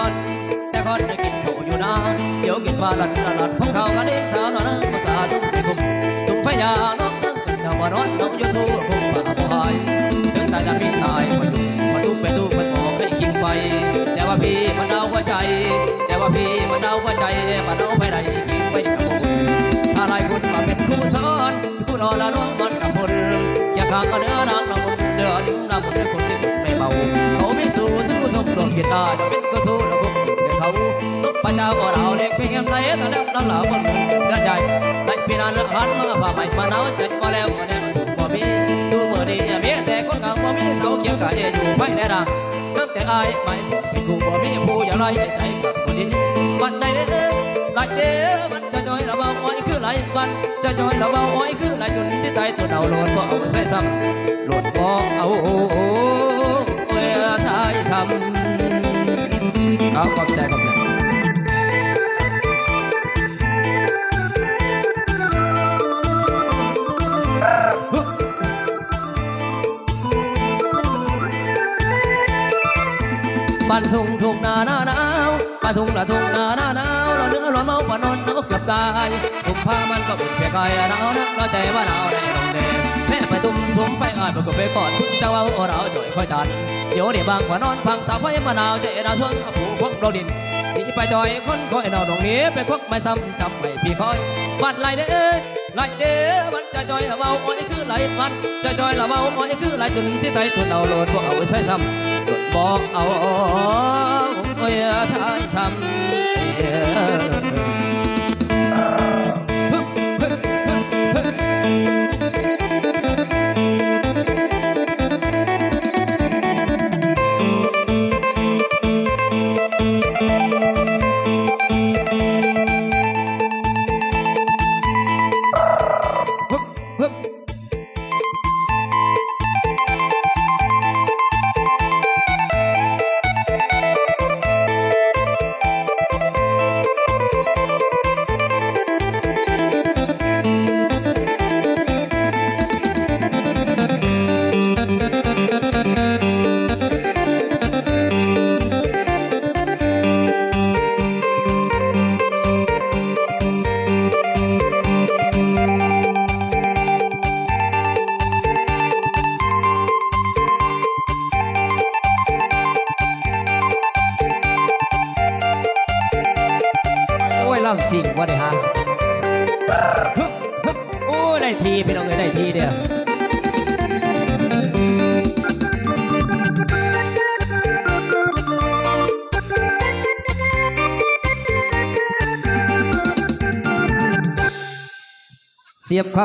อนแต่คอนจะกินเขาอยู่นะเดี๋ยวกินมาหลัดพวกเขากันเองสาวน้องประกาศตุ้มในคุมสุ่มไฟยาน้องนั่งเป็นชาวร้อนน้องอยู่สู้คุมป่าบ่หายถึงตายดำพิษตายมาทุกไปทุกมันบอกให้กินไฟแต่ว่าพี่มันเอาหัวใจแต่ว่าพี่มันเอาหัวใจมันเอาไปไหนกินไปกับผมถ้าลายคุณมาเป็นครูสอนผู้นอนละน้องมันกับคนอย่าข้างก็เดือดน้องเดือดนิ้วน้ำมันเดือดคนที่ไม่เบาเขาไม่สู้สู้สมรวมกีตาร์จะเป็นก็สู้แล้วก็เป็นเขาพระเจ้าก็เราเด็กเพียงไรแต่แล้วน้ำเหล่าคนเดือดใหญ่ได้ปีนั้นหันมาผ่าใหม่มาหนาวใจมาแล้วมาแน่สุดบ่มีสู้เมื่อนี้มีแต่คนงามบ่มีเสาเกี่ยวกับอยู่ไม่ได้ดังน้ำแต่อายไม่เป็นผู้บ่มีผู้อย่าไล่ใจกับคนนี้บัดใดเด้อไหลเด้อมันจะจอยระเบาอ้อยคือไหลมันจะจอยระเบาอ้อยคือไหลจนที่ใจตัวเราโลดบ่เอาใส่ซ้ำโลดบ่เอาใส่ซ้ำเอาขอบใจขอบใจบ้านทุ่งนาหนาวบ้านทุ่งนาหนาวเราเนื้อเราเมาปนนเราเกือบตายทุ่งผ้ามันก็อุ่นเพียงกายหนาวนักเราใจว่าหนาวในโรงแรมแม่ไปตุ้มสมไฟอ่อนประกบไปก่อนเจ้าเอาเราจ่อยคอยทันเดี๋ยวเดี๋ยวบางกว่านอนพังสาวไฟมะนาวใจเราช่วงผู้พวกเราดินนี่ไปจอยคนคอยนอนตรงนี้ไปควักไม่ซ้ำจำไม่พี่คอยบัดไหลเด้อมันจะจอยเบาอ้อยคือไหลมันจะจอยเบาอ้อยคือไหลจนที่ใจตัวเราโลดพวกเอาใส่ซ้ำบอกเอาโอ้ยใช้ซ้ำสิ่งว่าได้ฮะโอ้ได้ทีพี่น้องได้ทีเดียวเสียบครับ